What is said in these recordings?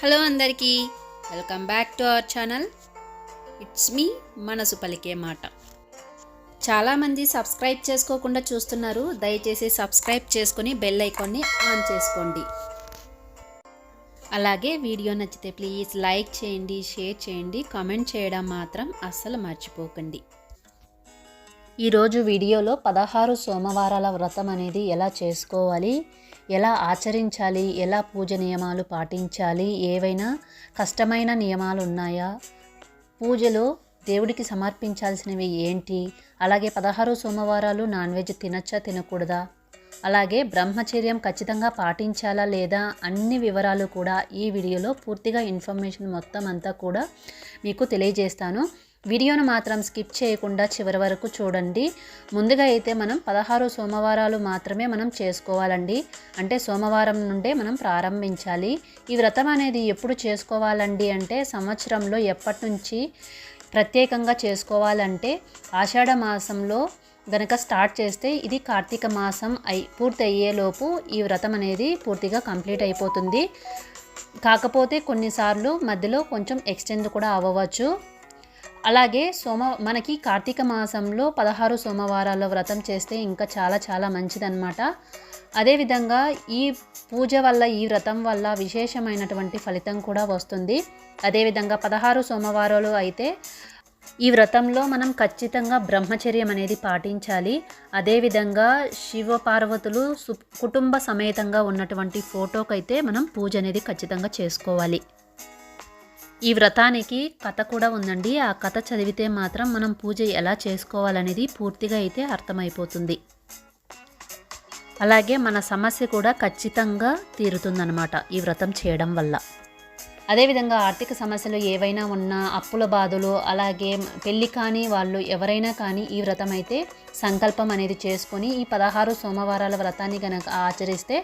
Hello అందరికీ welcome back to our channel. It's me మనసు పలికే మాట. చాలామంది సబ్స్క్రైబ్ చేసుకోకుండా చూస్తున్నారు. దయచేసి సబ్స్క్రైబ్ చేసుకొని బెల్ ఐకాన్ని ఆన్ చేసుకోండి. అలాగే వీడియో నచ్చితే ప్లీజ్ లైక్ చేయండి, షేర్ చేయండి, కామెంట్ చేయడం మాత్రం అస్సలు మర్చిపోకండి. ఈరోజు వీడియోలో 16 సోమవారాల వ్రతం అనేది ఎలా చేసుకోవాలి, ఎలా ఆచరించాలి, ఎలా పూజ నియమాలు పాటించాలి, ఏవైనా కష్టమైన నియమాలు ఉన్నాయా, పూజలో దేవుడికి సమర్పించాల్సినవి ఏంటి, అలాగే 16 సోమవారాలు నాన్ వెజ్ తినచ్చా తినకూడదా, అలాగే బ్రహ్మచర్యం ఖచ్చితంగా పాటించాలా లేదా అన్ని వివరాలు కూడా ఈ వీడియోలో పూర్తిగా ఇన్ఫర్మేషన్ మొత్తం అంతా కూడా మీకు తెలియజేస్తాను. వీడియోను మాత్రం స్కిప్ చేయకుండా చివరి వరకు చూడండి. ముందుగా అయితే మనం 16 సోమవారాలు మాత్రమే మనం చేసుకోవాలండి. అంటే సోమవారం నుండే మనం ప్రారంభించాలి. ఈ వ్రతం అనేది ఎప్పుడు చేసుకోవాలండి అంటే సంవత్సరంలో ఎప్పటి నుంచి ప్రత్యేకంగా చేసుకోవాలంటే ఆషాఢ మాసంలో గనక స్టార్ట్ చేస్తే ఇది కార్తీక మాసం పూర్తి అయ్యేలోపు ఈ వ్రతం అనేది పూర్తిగా కంప్లీట్ అయిపోతుంది. కాకపోతే కొన్నిసార్లు మధ్యలో కొంచెం ఎక్స్టెండ్ కూడా అవ్వవచ్చు. అలాగే మనకి కార్తీక మాసంలో 16 సోమవారాల వ్రతం చేస్తే ఇంకా చాలా చాలా మంచిదన్నమాట. అదేవిధంగా ఈ పూజ వల్ల, ఈ వ్రతం వల్ల విశేషమైనటువంటి ఫలితం కూడా వస్తుంది. అదేవిధంగా 16 సోమవారాలు అయితే ఈ వ్రతంలో మనం ఖచ్చితంగా బ్రహ్మచర్యం అనేది పాటించాలి. అదేవిధంగా శివపార్వతులు కుటుంబ సమేతంగా ఉన్నటువంటి ఫోటోకైతే మనం పూజ అనేది ఖచ్చితంగా చేసుకోవాలి. ఈ వ్రతానికి కథ కూడా ఉందండి. ఆ కథ చదివితే మాత్రం మనం పూజ ఎలా చేసుకోవాలనేది పూర్తిగా అయితే అర్థమైపోతుంది. అలాగే మన సమస్య కూడా ఖచ్చితంగా తీరుతుందన్నమాట ఈ వ్రతం చేయడం వల్ల. అదేవిధంగా ఆర్థిక సమస్యలు ఏవైనా ఉన్నా, అప్పుల బాధలు, అలాగే పెళ్ళి కాని వాళ్ళు ఎవరైనా కానీ ఈ వ్రతం అయితే సంకల్పం అనేది చేసుకొని ఈ 16 సోమవారాల వ్రతాన్ని కనుక ఆచరిస్తే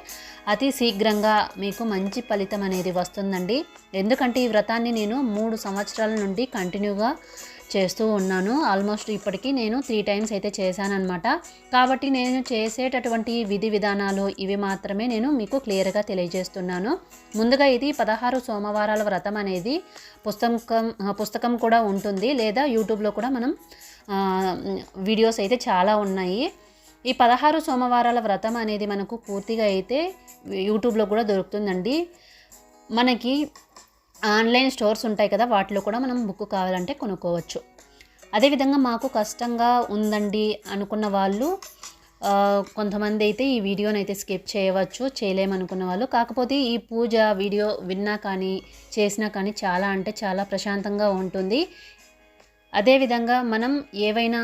అతి శీఘ్రంగా మీకు మంచి ఫలితం అనేది వస్తుందండి. ఎందుకంటే ఈ వ్రతాన్ని నేను 3 సంవత్సరాల నుండి కంటిన్యూగా చేస్తూ ఉన్నాను. ఆల్మోస్ట్ ఇప్పటికీ నేను 3 టైమ్స్ అయితే చేశానన్నమాట. కాబట్టి నేను చేసేటటువంటి విధి విధానాలు ఇవి మాత్రమే నేను మీకు క్లియర్గా తెలియజేస్తున్నాను. ముందుగా ఇది 16 సోమవారాల వ్రతం అనేది పుస్తకం కూడా ఉంటుంది, లేదా యూట్యూబ్లో కూడా మనం వీడియోస్ అయితే చాలా ఉన్నాయి. ఈ 16 సోమవారాల వ్రతం అనేది మనకు పూర్తిగా అయితే యూట్యూబ్లో కూడా దొరుకుతుందండి. మనకి ఆన్లైన్ స్టోర్స్ ఉంటాయి కదా, వాటిలో కూడా మనం బుక్ కావాలంటే కొనుక్కోవచ్చు. అదేవిధంగా మాకు కష్టంగా ఉందండి అనుకున్న వాళ్ళు కొంతమంది అయితే ఈ వీడియోని అయితే స్కిప్ చేయవచ్చు, చేయలేమనుకున్న వాళ్ళు. కాకపోతే ఈ పూజ వీడియో విన్నా కానీ చేసినా కానీ చాలా అంటే చాలా ప్రశాంతంగా ఉంటుంది. అదేవిధంగా మనం ఏవైనా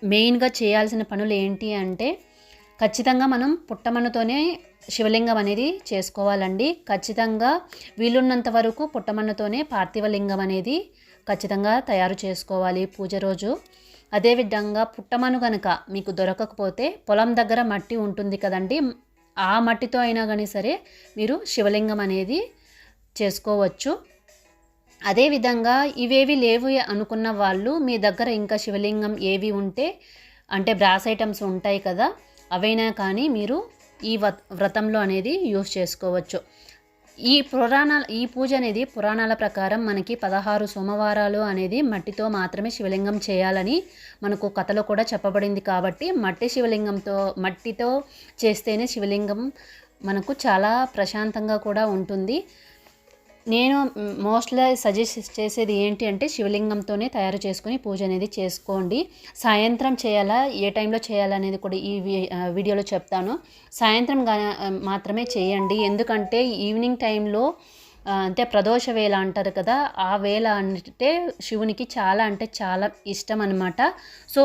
మెయిన్గా చేయాల్సిన పనులు ఏంటి అంటే ఖచ్చితంగా మనం పుట్టమన్నుతోనే శివలింగం అనేది చేసుకోవాలండి. ఖచ్చితంగా వీలున్నంత వరకు పుట్టమన్నుతోనే పార్థివలింగం అనేది ఖచ్చితంగా తయారు చేసుకోవాలి పూజ రోజు. అదేవిధంగా పుట్టమన్ను కనుక మీకు దొరకకపోతే పొలం దగ్గర మట్టి ఉంటుంది కదండి, ఆ మట్టితో అయినా కానీ సరే మీరు శివలింగం అనేది చేసుకోవచ్చు. అదేవిధంగా ఇవేవి లేవు అనుకున్న వాళ్ళు మీ దగ్గర ఇంకా శివలింగం ఏవి ఉంటే, అంటే బ్రాస్ ఐటమ్స్ ఉంటాయి కదా, అవైనా కానీ మీరు ఈ వ్రతంలో అనేది యూజ్ చేసుకోవచ్చు. ఈ పూజ అనేది పురాణాల ప్రకారం మనకి 16 సోమవారాలు అనేది మట్టితో మాత్రమే శివలింగం చేయాలని మనకు కథలో కూడా చెప్పబడింది. కాబట్టి మట్టితో చేస్తేనే శివలింగం మనకు చాలా ప్రశాంతంగా కూడా ఉంటుంది. నేను మోస్ట్లీ సజెస్ట్ చేసేది ఏంటి అంటే శివలింగంతోనే తయారు చేసుకుని పూజ అనేది చేసుకోండి. సాయంత్రం చేయాలా, ఏ టైంలో చేయాలనేది కూడా ఈ వీడియోలో చెప్తాను. సాయంత్రం మాత్రమే చేయండి. ఎందుకంటే ఈవినింగ్ టైంలో అంటే ప్రదోష వేళ అంటారు కదా, ఆ వేళ అంటే శివునికి చాలా అంటే చాలా ఇష్టం అన్నమాట. సో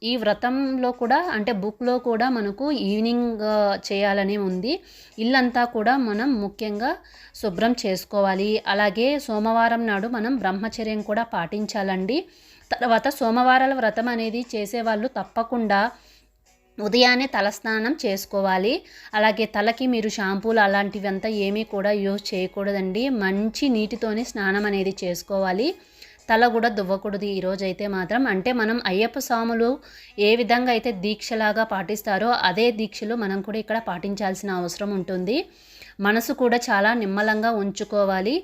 ఈ వ్రతంలో కూడా అంటే బుక్లో కూడా మనకు ఈవినింగ్ చేయాలని ఉంది. ఇల్లంతా కూడా మనం ముఖ్యంగా శుభ్రం చేసుకోవాలి. అలాగే సోమవారం నాడు మనం బ్రహ్మచర్యం కూడా పాటించాలండి. తర్వాత సోమవారాల వ్రతం అనేది చేసేవాళ్ళు తప్పకుండా ఉదయాన్నే తలస్నానం చేసుకోవాలి. అలాగే తలకి మీరు షాంపూలు అలాంటివి అంతా ఏమీ కూడా యూజ్ చేయకూడదండి. మంచి నీటితోనే స్నానం అనేది చేసుకోవాలి. తల కూడా దువ్వకూడదు ఈరోజైతే మాత్రం. అంటే మనం అయ్యప్ప స్వాములు ఏ విధంగా అయితే దీక్షలాగా పాటిస్తారో అదే దీక్షలు మనం కూడా ఇక్కడ పాటించాల్సిన అవసరం ఉంటుంది. మనసు కూడా చాలా నిమ్మలంగా ఉంచుకోవాలి.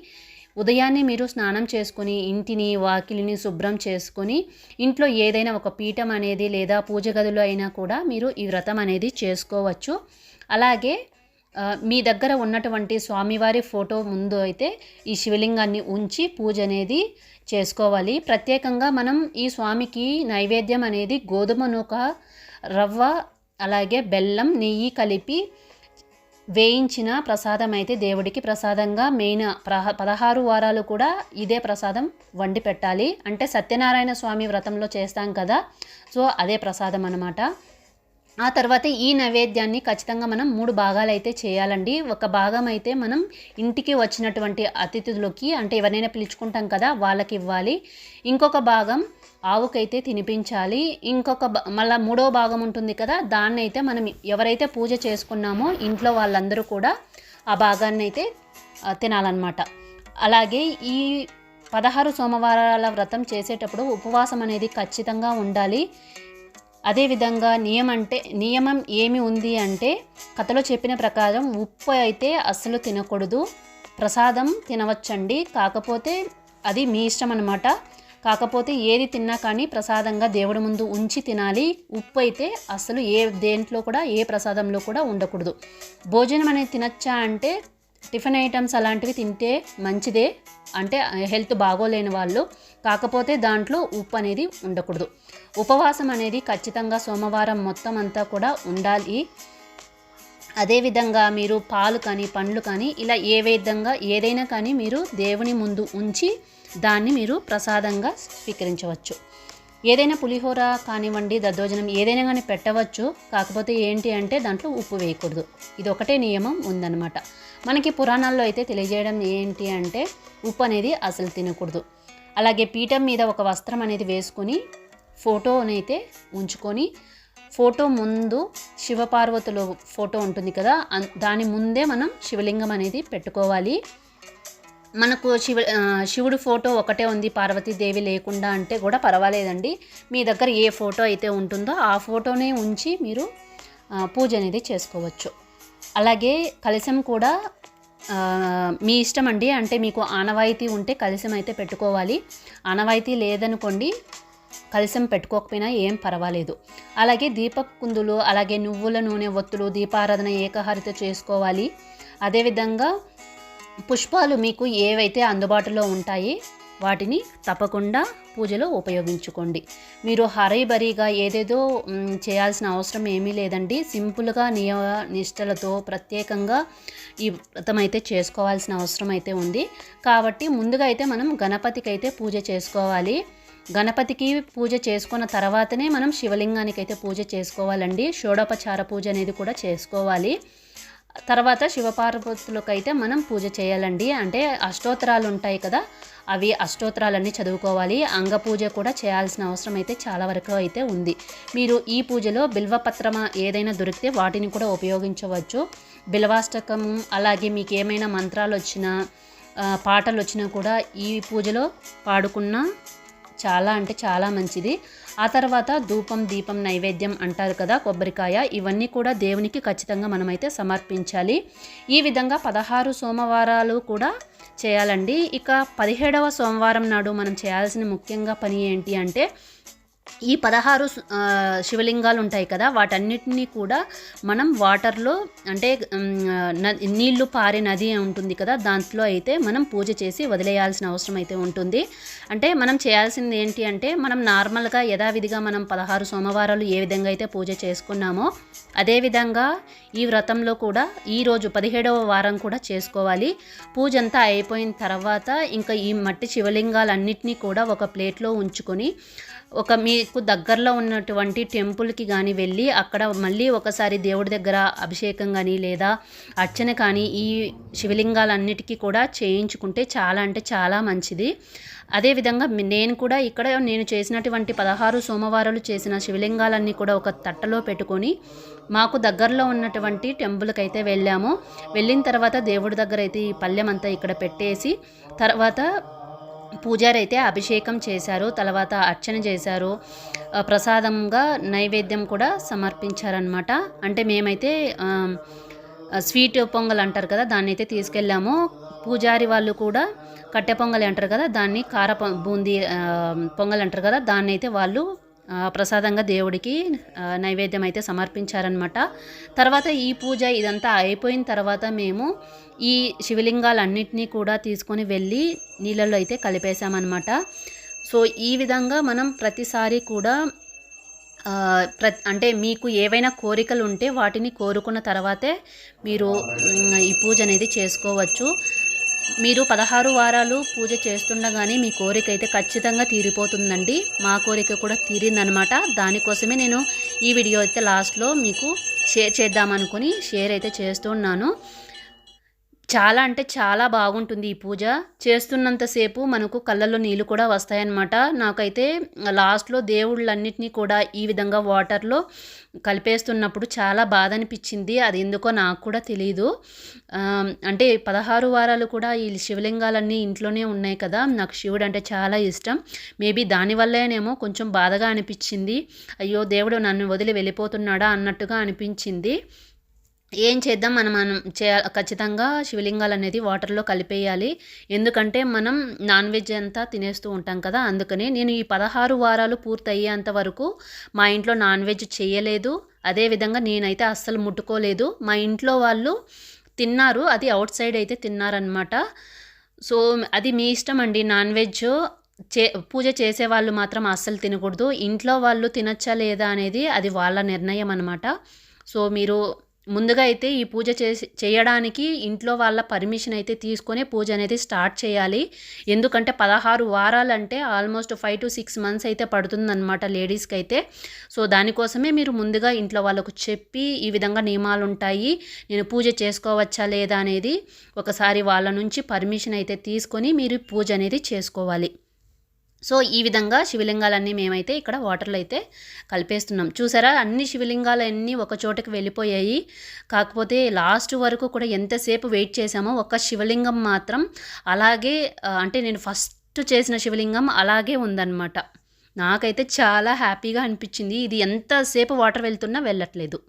ఉదయాన్నే మీరు స్నానం చేసుకొని ఇంటిని వాకిలిని శుభ్రం చేసుకొని ఇంట్లో ఏదైనా ఒక పీఠం అనేది లేదా పూజ గదిలో అయినా కూడా మీరు ఈ వ్రతం అనేది చేసుకోవచ్చు. అలాగే మీ దగ్గర ఉన్నటువంటి స్వామివారి ఫోటో ముందు అయితే ఈ శివలింగాన్ని ఉంచి పూజ అనేది చేసుకోవాలి. ప్రత్యేకంగా మనం ఈ స్వామికి నైవేద్యం అనేది గోధుమ నూక, రవ్వ, అలాగే బెల్లం, నెయ్యి కలిపి వేయించిన ప్రసాదం అయితే దేవుడికి ప్రసాదంగా మెయిన్ 16 వారాలు కూడా ఇదే ప్రసాదం వండి పెట్టాలి. అంటే సత్యనారాయణ స్వామి వ్రతంలో చేస్తాం కదా, సో అదే ప్రసాదం అన్నమాట. ఆ తర్వాత ఈ నైవేద్యాన్ని ఖచ్చితంగా మనం 3 భాగాలు అయితే చేయాలండి. ఒక భాగం అయితే మనం ఇంటికి వచ్చినటువంటి అతిథులకి, అంటే ఎవరైనా పిలుచుకుంటాం కదా వాళ్ళకి ఇవ్వాలి. ఇంకొక భాగం ఆవుకైతే తినిపించాలి. మళ్ళీ 3వ భాగం ఉంటుంది కదా, దాన్ని అయితే మనం ఎవరైతే పూజ చేసుకున్నామో ఇంట్లో వాళ్ళందరూ కూడా ఆ భాగాన్ని అయితే తినాలన్నమాట. అలాగే ఈ 16 సోమవారాల వ్రతం చేసేటప్పుడు ఉపవాసం అనేది ఖచ్చితంగా ఉండాలి. అదేవిధంగా నియమం ఏమి ఉంది అంటే, కథలో చెప్పిన ప్రకారం ఉప్పు అయితే అస్సలు తినకూడదు. ప్రసాదం తినవచ్చండి, కాకపోతే అది మీ ఇష్టం అన్నమాట. కాకపోతే ఏది తిన్నా కానీ ప్రసాదంగా దేవుడి ముందు ఉంచి తినాలి. ఉప్పు అయితే అసలు దేంట్లో కూడా ఏ ప్రసాదంలో కూడా ఉండకూడదు. భోజనం అనేది తినచ్చా అంటే టిఫిన్ ఐటమ్స్ అలాంటివి తింటే మంచిదే, అంటే హెల్త్ బాగోలేని వాళ్ళు. కాకపోతే దాంట్లో ఉప్పు అనేది ఉండకూడదు. ఉపవాసం అనేది ఖచ్చితంగా సోమవారం మొత్తం అంతా కూడా ఉండాలి. అదేవిధంగా మీరు పాలు కానీ పండ్లు కానీ ఇలా ఏదైనా కానీ మీరు దేవుని ముందు ఉంచి దాన్ని మీరు ప్రసాదంగా స్వీకరించవచ్చు. ఏదైనా పులిహోర కానివ్వండి, దద్దోజనం ఏదైనా కానీ పెట్టవచ్చు. కాకపోతే ఏంటి అంటే దాంట్లో ఉప్పు వేయకూడదు. ఇది ఒకటే నియమం ఉందన్నమాట. మనకి పురాణాల్లో అయితే తెలియజేయడం ఏంటి అంటే ఉప్పు అనేది అసలు తినకూడదు. అలాగే పీఠం మీద ఒక వస్త్రం అనేది వేసుకొని ఫోటోనైతే ఉంచుకొని, ఫోటో ముందు శివపార్వతుల ఫోటో ఉంటుంది కదా, దాని ముందే మనం శివలింగం అనేది పెట్టుకోవాలి. మనకు శివుడు ఫోటో ఒకటే ఉంది, పార్వతీదేవి లేకుండా అంటే కూడా పర్వాలేదండి. మీ దగ్గర ఏ ఫోటో అయితే ఉంటుందో ఆ ఫోటోనే ఉంచి మీరు పూజ అనేది చేసుకోవచ్చు. అలాగే కలశం కూడా మీ ఇష్టం అండి. అంటే మీకు ఆనవాయితీ ఉంటే కలశం అయితే పెట్టుకోవాలి. ఆనవాయితీ లేదనుకోండి, కలశం పెట్టుకోకపోయినా ఏం పర్వాలేదు. అలాగే దీపపు కుందులు, అలాగే నువ్వుల నూనె ఒత్తులు, దీపారాధన ఏకహారత చేసుకోవాలి. అదేవిధంగా పుష్పాలు మీకు ఏవైతే అందుబాటులో ఉంటాయి వాటిని తప్పకుండా పూజలో ఉపయోగించుకోండి. మీరు హరీబరీగా ఏదేదో చేయాల్సిన అవసరం ఏమీ లేదండి. సింపుల్గా నిష్టలతో ప్రత్యేకంగా ఈ వ్రతం అయితే చేసుకోవాల్సిన అవసరం అయితే ఉంది. కాబట్టి ముందుగా అయితే మనం గణపతికి అయితే పూజ చేసుకోవాలి. గణపతికి పూజ చేసుకున్న తర్వాతనే మనం శివలింగానికి అయితే పూజ చేసుకోవాలండి. షోడోపచార పూజ అనేది కూడా చేసుకోవాలి. తర్వాత శివపార్వతులకైతే మనం పూజ చేయాలండి. అంటే అష్టోత్తరాలు ఉంటాయి కదా, అవి అష్టోత్తరాలన్నీ చదువుకోవాలి. అంగ పూజ కూడా చేయాల్సిన అవసరం అయితే చాలా వరకు అయితే ఉంది. మీరు ఈ పూజలో బిల్వపత్రం ఏదైనా దొరికితే వాటిని కూడా ఉపయోగించవచ్చు. బిల్వాష్టకం, అలాగే మీకు ఏమైనా మంత్రాలు వచ్చినా పాటలు వచ్చినా కూడా ఈ పూజలో పాడుకున్నా చాలా అంటే చాలా మంచిది. ఆ తర్వాత ధూపం, దీపం, నైవేద్యం అంటారు కదా, కొబ్బరికాయ, ఇవన్నీ కూడా దేవునికి ఖచ్చితంగా మనమైతే సమర్పించాలి. ఈ విధంగా 16 సోమవారాలు కూడా చేయాలండి. ఇక 17వ సోమవారం నాడు మనం చేయాల్సిన ముఖ్యంగా పని ఏంటి అంటే, ఈ 16 శివలింగాలు ఉంటాయి కదా, వాటన్నిటినీ కూడా మనం వాటర్లో, అంటే నీళ్లు పారే నది ఉంటుంది కదా, దాంట్లో అయితే మనం పూజ చేసి వదిలేయాల్సిన అవసరం అయితే ఉంటుంది. అంటే మనం చేయాల్సింది ఏంటి అంటే, మనం నార్మల్గా యథావిధిగా మనం 16 సోమవారాలు ఏ విధంగా అయితే పూజ చేసుకున్నామో అదేవిధంగా ఈ వ్రతంలో కూడా ఈరోజు 17వ వారం కూడా చేసుకోవాలి. పూజ అంతా అయిపోయిన తర్వాత ఇంకా ఈ మట్టి శివలింగాలన్నింటినీ కూడా ఒక ప్లేట్లో ఉంచుకొని మీకు దగ్గరలో ఉన్నటువంటి టెంపుల్కి కానీ వెళ్ళి అక్కడ మళ్ళీ ఒకసారి దేవుడి దగ్గర అభిషేకం కానీ లేదా అర్చన కానీ ఈ శివలింగాలన్నిటికీ కూడా చేయించుకుంటే చాలా అంటే చాలా మంచిది. అదేవిధంగా నేను చేసినటువంటి 16 సోమవారాలు చేసిన శివలింగాలన్నీ కూడా ఒక తట్టలో పెట్టుకొని మాకు దగ్గరలో ఉన్నటువంటి టెంపుల్కి అయితే వెళ్ళాము. వెళ్ళిన తర్వాత దేవుడి దగ్గర అయితే ఈ పళ్ళెం అంతా ఇక్కడ పెట్టేసి తర్వాత పూజారి అయితే అభిషేకం చేశారు, తర్వాత అర్చన చేశారు, ప్రసాదంగా నైవేద్యం కూడా సమర్పించారనమాట. అంటే మేమైతే స్వీట్ పొంగల్ అంటారు కదా, దాన్ని అయితే తీసుకెళ్ళాము. పూజారి వాళ్ళు కూడా కట్టె పొంగలి అంటారు కదా, దాన్ని బూందీ పొంగల్ అంటారు కదా, దాన్ని అయితే వాళ్ళు ప్రసాదంగా దేవుడికి నైవేద్యం అయితే సమర్పించారనమాట. తర్వాత ఈ పూజ ఇదంతా అయిపోయిన తర్వాత మేము ఈ శివలింగాలన్నింటినీ కూడా తీసుకొని వెళ్ళి నీళ్ళల్లో అయితే కలిపేశామన్నమాట. సో ఈ విధంగా మనం ప్రతిసారి కూడా అంటే మీకు ఏవైనా కోరికలు ఉంటే వాటిని కోరుకున్న తర్వాతే మీరు ఈ పూజ అనేది చేసుకోవచ్చు. మీరు 16 వారాలు పూజ చేస్తుండగానే మీ కోరిక అయితే ఖచ్చితంగా తీరిపోతుందండి. మా కోరిక కూడా తీరిందనమాట. దానికోసమే నేను ఈ వీడియో అయితే లాస్ట్లో మీకు షేర్ చేద్దామనుకుని షేర్ అయితే చేస్తున్నాను. చాలా అంటే చాలా బాగుంటుంది ఈ పూజ. చేస్తున్నంతసేపు మనకు కళ్ళల్లో నీళ్ళు కూడా వస్తాయన్నమాట. నాకైతే లాస్ట్లో దేవుళ్ళన్నిటినీ కూడా ఈ విధంగా వాటర్లో కలిపేస్తున్నప్పుడు చాలా బాధ అనిపించింది. అది ఎందుకో నాకు కూడా తెలియదు. అంటే 16 వారాలు కూడా ఈ శివలింగాలన్నీ ఇంట్లోనే ఉన్నాయి కదా, నాకు శివుడు అంటే చాలా ఇష్టం. మేబీ దానివల్లేనేమో కొంచెం బాధగా అనిపించింది. అయ్యో దేవుడు నన్ను వదిలి వెళ్ళిపోతున్నాడా అన్నట్టుగా అనిపించింది. ఏం చేద్దాం, మనం ఖచ్చితంగా శివలింగాలు అనేది వాటర్లో కలిపేయాలి. ఎందుకంటే మనం నాన్ వెజ్ అంతా తినేస్తూ ఉంటాం కదా, అందుకని నేను ఈ 16 వారాలు పూర్తయ్యేంత వరకు మా ఇంట్లో నాన్ వెజ్ చేయలేదు. అదేవిధంగా నేనైతే అస్సలు ముట్టుకోలేదు. మా ఇంట్లో వాళ్ళు తిన్నారు, అది అవుట్ సైడ్ అయితే తిన్నారనమాట. సో అది మీ ఇష్టం అండి. నాన్ వెజ్ పూజ చేసేవాళ్ళు మాత్రం అస్సలు తినకూడదు. ఇంట్లో వాళ్ళు తినచ్చా లేదా అనేది అది వాళ్ళ నిర్ణయం అనమాట. సో మీరు ముందుగా అయితే ఈ పూజ చేయడానికి ఇంట్లో వాళ్ళ పర్మిషన్ అయితే తీసుకొని పూజ అనేది స్టార్ట్ చేయాలి. ఎందుకంటే 16 వారాలంటే ఆల్మోస్ట్ 5 to 6 months అయితే పడుతుందన్నమాట లేడీస్కి అయితే. సో దానికోసమే మీరు ముందుగా ఇంట్లో వాళ్ళకు చెప్పి ఈ విధంగా నియమాలు ఉంటాయి, నేను పూజ చేసుకోవచ్చా లేదా అనేది ఒకసారి వాళ్ళ నుంచి పర్మిషన్ అయితే తీసుకొని మీరు పూజ అనేది చేసుకోవాలి. సో ఈ విధంగా శివలింగాలన్నీ మేమైతే ఇక్కడ వాటర్లో అయితే కలిపేస్తున్నాం. చూసారా, అన్ని శివలింగాలన్నీ ఒక చోటకి వెళ్ళిపోయాయి. కాకపోతే లాస్ట్ వరకు కూడా ఎంతసేపు వెయిట్ చేసామో ఒక్క శివలింగం మాత్రం అలాగే, అంటే నేను ఫస్ట్ చేసిన శివలింగం అలాగే ఉందన్నమాట. నాకైతే చాలా హ్యాపీగా అనిపించింది. ఇది ఎంతసేపు వాటర్ వెళ్తున్నా వెళ్ళట్లేదు.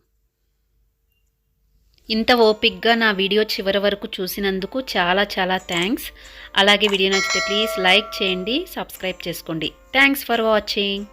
ఇంత ఓపిక్గా నా వీడియో చివరి వరకు చూసినందుకు చాలా చాలా థ్యాంక్స్. అలాగే వీడియో నచ్చితే ప్లీజ్ లైక్ చేయండి, సబ్స్క్రైబ్ చేసుకోండి. Thanks for watching.